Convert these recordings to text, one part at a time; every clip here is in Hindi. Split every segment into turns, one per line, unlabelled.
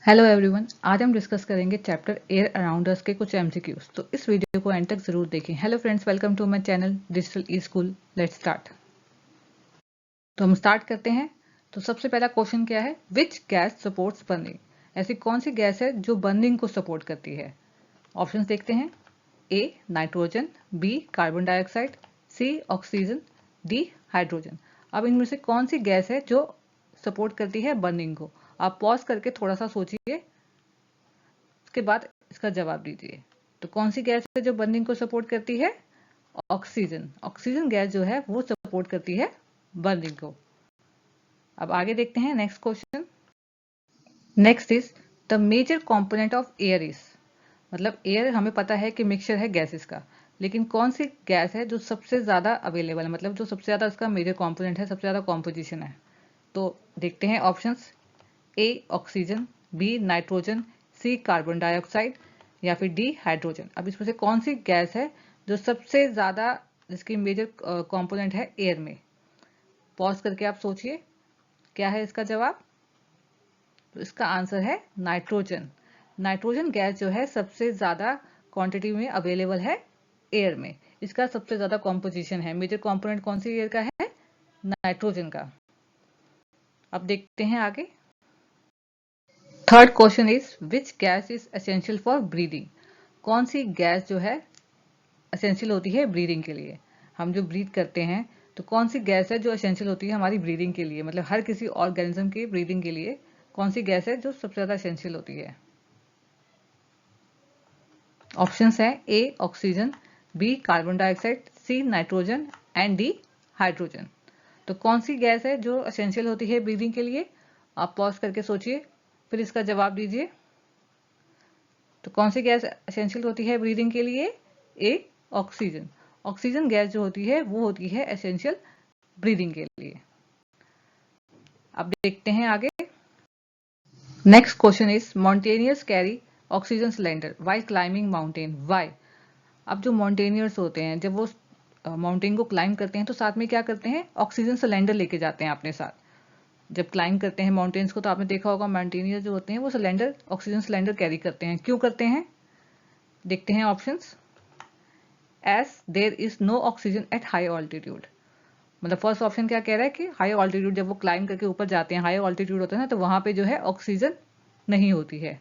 हेलो एवरीवन, आज हम डिस्कस करेंगे चैप्टर एयर अराउंड अस के कुछ एमसीक्यूज। तो इस वीडियो को एंड तक जरूर देखें। Hello friends, welcome to my channel digital e school. Let's start. तो हम स्टार्ट करते हैं। तो सबसे पहला क्वेश्चन क्या है? Which gas supports burning? ऐसी कौन सी गैस है जो बर्निंग को सपोर्ट करती है? ऑप्शंस देखते हैं। A nitrogen, B carbon dioxide, C oxygen, D hydrogen. अब इनमें से कौन सी गैस है जो सपोर्ट करती है बर्निंग को? आप पॉज करके थोड़ा सा सोचिए, उसके बाद इसका जवाब दीजिए। तो कौन सी गैस है जो बर्निंग को सपोर्ट करती है? ऑक्सीजन। ऑक्सीजन गैस जो है वो सपोर्ट करती है बर्निंग को। अब आगे देखते हैं next question. Next is the major component of air is. मतलब एयर हमें पता है कि मिक्सचर है गैसेस का, लेकिन कौन सी गैस है जो सबसे ज्यादा अवेलेबल है, मतलब जो सबसे ज्यादा इसका मेजर कंपोनेंट है, सबसे ज्यादा कॉम्पोजिशन है। तो देखते हैं options. A oxygen, B nitrogen, C carbon dioxide या फिर डी हाइड्रोजन। अब इसमें से कौन सी गैस है जो सबसे ज्यादा, जिसकी मेजर कंपोनेंट है एयर में? पॉज करके आप सोचिए, क्या है इसका जवाब? तो इसका आंसर है नाइट्रोजन। नाइट्रोजन गैस जो है सबसे ज्यादा क्वांटिटी में अवेलेबल है एयर में। इसका सबसे ज्यादा कॉम्पोजिशन है। मेजर कंपोनेंट कौन सी एयर का है? नाइट्रोजन का। अब देखते हैं आगे। Third question is which gas is essential for breathing? कौन सी गैस जो है एसेंशियल होती है ब्रीदिंग के लिए? हम जो ब्रीथ करते हैं, तो कौन सी गैस है जो एसेंशियल होती है हमारी ब्रीदिंग के लिए? मतलब हर किसी ऑर्गेनिज्म की ब्रीदिंग के लिए कौन सी गैस है जो सबसे ज्यादा एसेंशियल होती है? ऑप्शंस है A oxygen, B carbon dioxide, C nitrogen and D hydrogen. तो कौन सी गैस है जो एसेंशियल होती है ब्रीदिंग के लिए? आप पॉज करके सोचिए, फिर इसका जवाब दीजिए। तो कौन सी गैस एसेंशियल होती है ब्रीदिंग के लिए? A oxygen. ऑक्सीजन गैस जो होती है वो होती है एसेंशियल ब्रीदिंग के लिए। अब देखते हैं आगे। Next question is mountaineers carry oxygen cylinder while climbing mountain, why? अब जो माउंटेनियर्स होते हैं, जब वो माउंटेन को क्लाइंब करते हैं तो साथ में क्या करते हैं? ऑक्सीजन सिलेंडर लेके जाते हैं अपने साथ। जब क्लाइंब करते हैं माउंटेन्स को, तो आपने देखा होगा माउंटेनियर्स जो होते हैं वो सिलेंडर, ऑक्सीजन सिलेंडर कैरी करते हैं। क्यों करते हैं? देखते हैं options. As there is no oxygen at high altitude. मतलब फर्स्ट ऑप्शन क्या कह रहा है कि हाई ऑल्टीट्यूड, जब वो क्लाइंब करके ऊपर जाते हैं, हाई ऑल्टीट्यूड होता है ना, तो वहां पे जो है ऑक्सीजन नहीं होती है।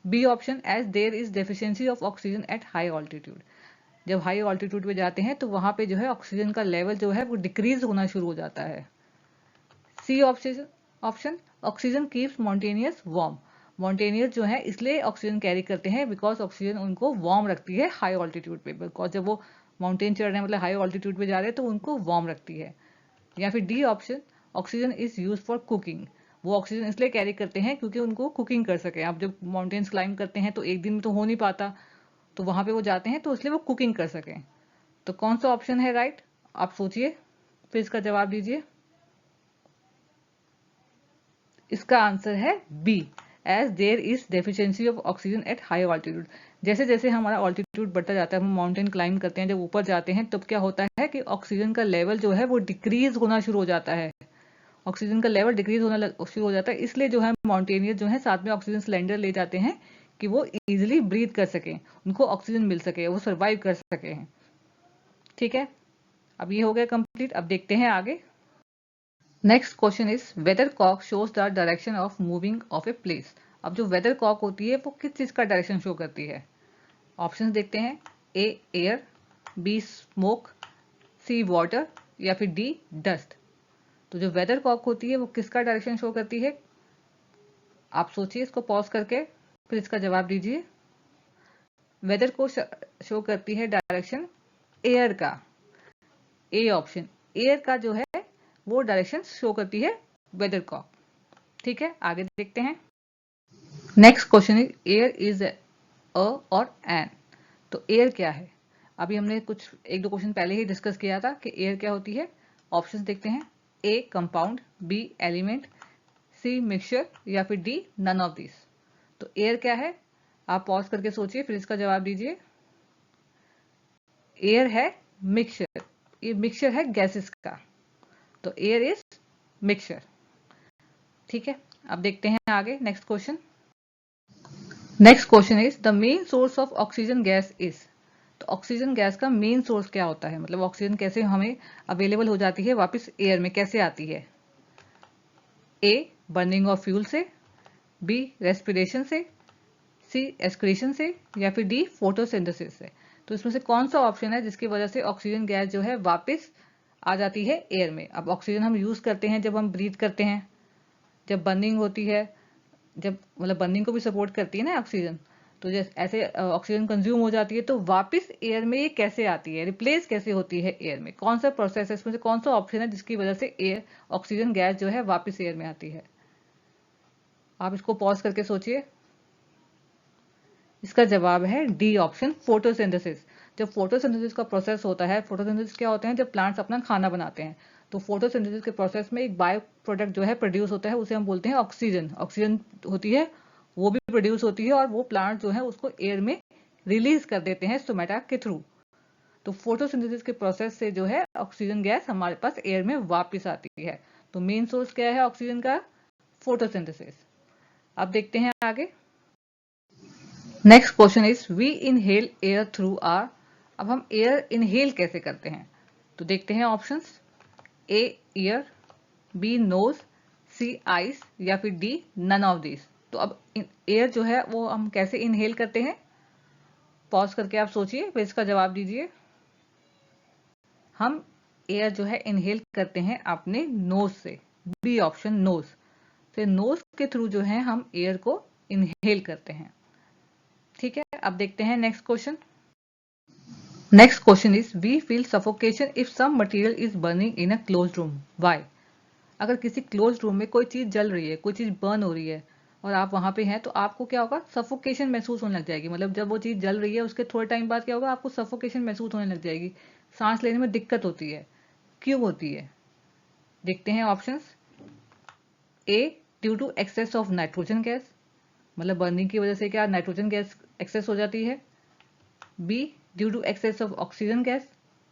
B option, as there is deficiency of oxygen at high altitude. जब हाई ऑल्टीट्यूड पे जाते हैं तो वहां पे जो है ऑक्सीजन का लेवल जो है वो डिक्रीज होना शुरू हो जाता है। C option, oxygen keeps mountaineers warm. Mountaineers जो है इसलिए ऑक्सीजन कैरी करते हैं बिकॉज ऑक्सीजन उनको वार्म रखती है हाई ऑल्टीट्यूड पे। बिकॉज जब वो माउंटेन चढ़ रहे हैं, मतलब हाई ऑल्टीट्यूड पे जा रहे हैं, तो उनको वार्म रखती है। या फिर D option, oxygen is use for cooking. वो ऑक्सीजन इसलिए कैरी करते हैं क्योंकि उनको कुकिंग कर सके। आप जब माउंटेन्स क्लाइंब करते हैं तो एक दिन में तो हो नहीं पाता, तो वहां पे वो जाते हैं तो इसलिए वो कुकिंग कर सकें। तो कौन सा ऑप्शन है राइट? आप सोचिए, फिर इसका जवाब दीजिए। इसका आंसर है B, as there is deficiency of oxygen at high altitude. जैसे जैसे हमारा ऑल्टीट्यूड बढ़ता जाता है, हम माउंटेन क्लाइंब करते हैं, जब ऊपर जाते हैं तब क्या होता है कि ऑक्सीजन का लेवल जो है वो डिक्रीज होना शुरू हो जाता है। ऑक्सीजन का लेवल डिक्रीज होना शुरू हो जाता है, इसलिए जो है माउंटेनियर जो है साथ में ऑक्सीजन सिलेंडर ले जाते हैं कि वो इजिली ब्रीथ कर सकें, उनको ऑक्सीजन मिल सके, वो सर्वाइव कर सके। ठीक है, अब ये हो गया कंप्लीट। अब देखते हैं आगे। Next question is weather cock shows the direction of moving of a place. अब जो वेदर कॉक होती है वो किस चीज का डायरेक्शन शो करती है? ऑप्शंस देखते हैं। ए एयर, बी स्मोक, सी वाटर या फिर डी डस्ट। तो जो वेदर कॉक होती है वो किसका डायरेक्शन शो करती है? आप सोचिए, इसको पॉज करके फिर इसका जवाब दीजिए। वेदर को शो करती है डायरेक्शन एयर का। ए ऑप्शन, एयर का जो है वो डायरेक्शन शो करती है वेदर कॉक। ठीक है, आगे देखते हैं। Next question is air is a और एन। तो एयर क्या है? अभी हमने कुछ एक दो क्वेश्चन पहले ही डिस्कस किया था कि एयर क्या होती है। ऑप्शंस देखते हैं। A compound, B element, C mixture या फिर डी नन ऑफ दिस। तो एयर क्या है? आप पॉज करके सोचिए, फिर इसका जवाब दीजिए। एयर है मिक्सचर। ये मिक्सचर है गैसेस का, तो एयर इज मिक्सचर। ठीक है, अब देखते हैं आगे next question. Next question is the main source of oxygen gas is. तो ऑक्सीजन गैस का मेन सोर्स क्या होता है, मतलब ऑक्सीजन कैसे हमें अवेलेबल हो जाती है, वापस एयर में कैसे आती है? ए बर्निंग ऑफ फ्यूल से, बी रेस्पिरेशन से, सी एक्सक्रीशन से, या फिर डी फोटोसिंथेसिस से। तो इसमें से कौन सा ऑप्शन है जिसकी वजह से ऑक्सीजन गैस जो है वापस आ जाती है एयर में? अब ऑक्सीजन हम यूज करते हैं जब हम ब्रीथ करते हैं, जब बर्निंग होती है, जब मतलब बर्निंग को भी सपोर्ट करती है ना ऑक्सीजन, तो जैसे ऐसे ऑक्सीजन कंज्यूम हो जाती है तो वापस एयर में ये कैसे आती है, रिप्लेस कैसे होती है एयर में? कौन सा प्रोसेस है, इसमें से कौन सा ऑप्शन है जिसकी वजह से एयर ऑक्सीजन गैस जो है वापस एयर में आती है? आप इसको पॉज करके सोचिए। इसका जवाब है डी ऑप्शन, फोटोसिंथेसिस। जब फोटोसिंथेसिस का प्रोसेस होता है, फोटोसिंथेसिस क्या होते हैं, जब प्लांट्स अपना खाना बनाते हैं, तो फोटोसिंथेसिस के प्रोसेस में एक बायो प्रोडक्ट जो है प्रोड्यूस होता है, उसे हम बोलते हैं ऑक्सीजन। ऑक्सीजन होती है, वो भी प्रोड्यूस होती है और वो प्लांट जो है उसको एयर में रिलीज कर देते हैं स्टोमेटा के थ्रू। तो फोटोसिंथेसिस के प्रोसेस से जो है ऑक्सीजन गैस हमारे पास एयर में वापस आती है। तो मेन सोर्स क्या है ऑक्सीजन का? फोटोसिंथेसिस। अब देखते हैं आगे। Next question is we inhale air through are. अब हम एयर इनहेल कैसे करते हैं? तो देखते हैं options. A ear, B nose, C ice, या फिर डी नन ऑफ दिस। तो अब एयर जो है वो हम कैसे इनहेल करते हैं? पॉज करके आप सोचिए, फिर इसका जवाब दीजिए। हम एयर जो है इनहेल करते हैं अपने नोज से, बी ऑप्शन नोज। तो नोज के थ्रू जो है हम एयर को इनहेल करते हैं। ठीक है, अब देखते हैं next question. Next question is we feel suffocation if some material is burning in a closed room, why? अगर किसी क्लोज्ड रूम में कोई चीज जल रही है, कोई चीज बर्न हो रही है और आप वहां पे हैं, तो आपको क्या होगा? सफोकेशन महसूस होने लग जाएगी। मतलब जब वो चीज जल रही है उसके थोड़े टाइम बाद क्या होगा? आपको सफोकेशन महसूस होने लग जाएगी, सांस लेने में दिक्कत होती है। क्यों होती है? देखते हैं options. A due to excess of nitrogen gas, मतलब बर्निंग की वजह से क्या नाइट्रोजन गैस एक्सेस हो जाती है। B due to excess of oxygen gas,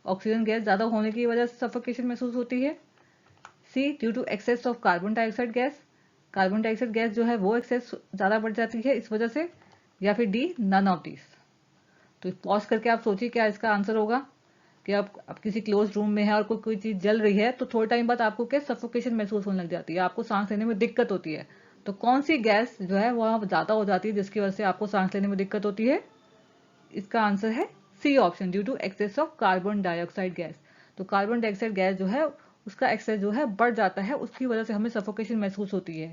oxygen gas ज्यादा होने की वजह से सफोकेशन महसूस होती है। C due to excess of carbon dioxide gas, carbon dioxide gas जो है वो एक्सेस ज्यादा बढ़ जाती है इस वजह से। या फिर डी नन ऑफ दिस। तो पॉज करके आप सोचिए क्या इसका आंसर होगा। कि आप किसी क्लोज रूम में है और कोई चीज जल रही है, तो थोड़े टाइम बाद आपको क्या सफोकेशन महसूस होने लग जाती है, आपको सांस लेने में दिक्कत होती है। तो कौन सी गैस जो है वो ज्यादा हो जाती है जिसकी वजह से आपको सांस लेने में दिक्कत होती है? इसका आंसर है C option, due to excess of carbon dioxide gas. तो कार्बन डाइऑक्साइड गैस जो है उसका एक्सेस जो है बढ़ जाता है, उसकी वजह से हमें सफोकेशन महसूस होती है।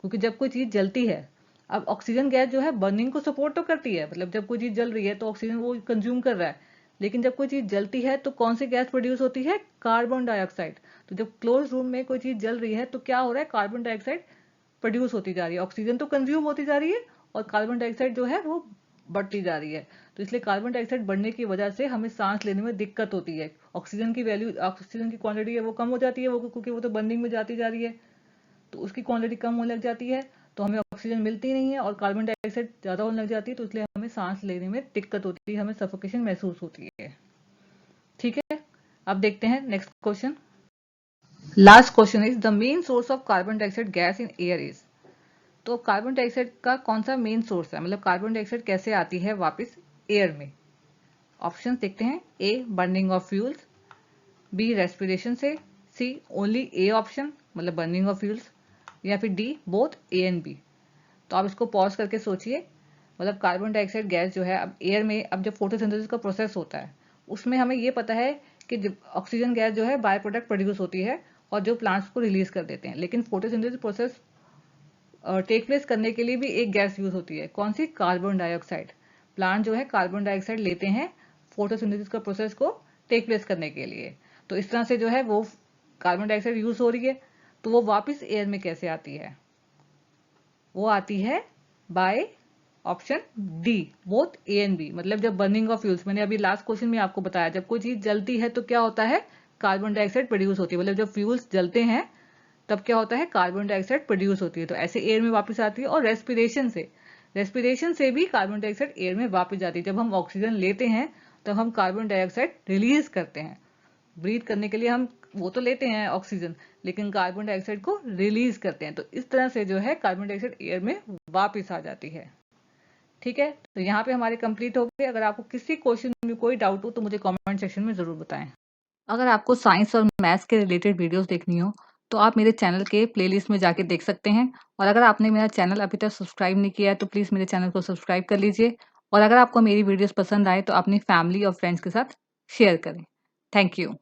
क्योंकि जब कोई चीज जलती है, अब ऑक्सीजन गैस जो है बर्निंग को सपोर्ट तो करती है, मतलब जब कोई चीज जल रही है तो ऑक्सीजन वो कंज्यूम कर रहा है, लेकिन जब कोई चीज जलती है तो कौन सी गैस प्रोड्यूस होती है? Carbon dioxide. तो जब क्लोज रूम में कोई चीज जल रही है तो क्या हो रहा है? कार्बन डाइऑक्साइड प्रोड्यूस होती जा रही है, ऑक्सीजन तो कंज्यूम होती जा रही है और कार्बन डाइऑक्साइड जो है वो बढ़ती जा रही है। तो इसलिए कार्बन डाइऑक्साइड बढ़ने की वजह से हमें सांस लेने में दिक्कत होती है। ऑक्सीजन की वैल्यू, ऑक्सीजन की क्वांटिटी है वो कम हो जाती है, वो क्योंकि वो तो बर्निंग में जाती जा रही है, तो उसकी क्वांटिटी कम होने लग जाती है, तो हमें ऑक्सीजन मिलती नहीं है और कार्बन डाइऑक्साइड ज्यादा होने लग जाती है, तो इसलिए हमें सांस लेने में दिक्कत होती है, हमें सफोकेशन महसूस होती है। ठीक है, अब देखते हैं next question. Last question is the main source of carbon dioxide gas in air is. तो कार्बन डाइऑक्साइड का कौन सा मेन सोर्स है, मतलब कार्बन डाइऑक्साइड कैसे आती है वापस एयर में? ऑप्शन देखते हैं। A burning of fuels, B respiration से, सी ओनली ए ऑप्शन मतलब बर्निंग ऑफ फ्यूल्स, या फिर D both A and B. तो आप इसको पॉज करके सोचिए। मतलब कार्बन डाइऑक्साइड गैस जो है अब एयर में, अब जब फोटोसिंथेसिस का प्रोसेस होता है उसमें हमें ये पता है कि ऑक्सीजन गैस जो है बाय प्रोडक्ट प्रोड्यूस होती है और जो प्लांट्स को रिलीज कर देते हैं, लेकिन फोटोसिंथेसिस प्रोसेस टेक प्लेस करने के लिए भी एक गैस यूज होती है, कौन सी? Carbon dioxide. प्लांट जो है कार्बन डाइऑक्साइड लेते हैं फोटोसिंथेसिस का प्रोसेस को टेक प्लेस करने के लिए। तो इस तरह से जो है वो कार्बन डाइऑक्साइड यूज हो रही है, तो वो वापस एयर में कैसे आती है? वो आती है by option D both A and B. मतलब जब बर्निंग ऑफ फ्यूल्स, मैंने अभी लास्ट क्वेश्चन में आपको बताया, जब कोई चीज जलती है तो क्या होता है? कार्बन डाइऑक्साइड प्रोड्यूस होती है। मतलब जब फ्यूल्स जलते हैं तब क्या होता है? कार्बन डाइऑक्साइड प्रोड्यूस होती है, तो ऐसे एयर में वापस आती है। और रेस्पिरेशन से भी कार्बन डाइऑक्साइड एयर में वापस जाती है। जब हम ऑक्सीजन लेते हैं तब हम कार्बन डाइऑक्साइड रिलीज करते हैं। ब्रीथ करने के लिए हम वो तो लेते हैं ऑक्सीजन, लेकिन कार्बन डाइऑक्साइड को रिलीज करते हैं। तो इस तरह से जो है कार्बन डाइऑक्साइड एयर में वापस आ जाती है। ठीक है, तो यहाँ पे हमारे कंप्लीट हो गए। अगर आपको किसी क्वेश्चन में कोई डाउट हो तो मुझे कमेंट सेक्शन में ज़रूर बताएं। अगर आपको साइंस और मैथ्स के रिलेटेड वीडियोस देखनी हो तो आप मेरे चैनल के प्लेलिस्ट में जाके देख सकते हैं। और अगर आपने मेरा चैनल अभी तक सब्सक्राइब नहीं किया है तो प्लीज़ मेरे चैनल को सब्सक्राइब कर लीजिए। और अगर आपको मेरी वीडियोस पसंद आए तो अपनी फैमिली और फ्रेंड्स के साथ शेयर करें। Thank you.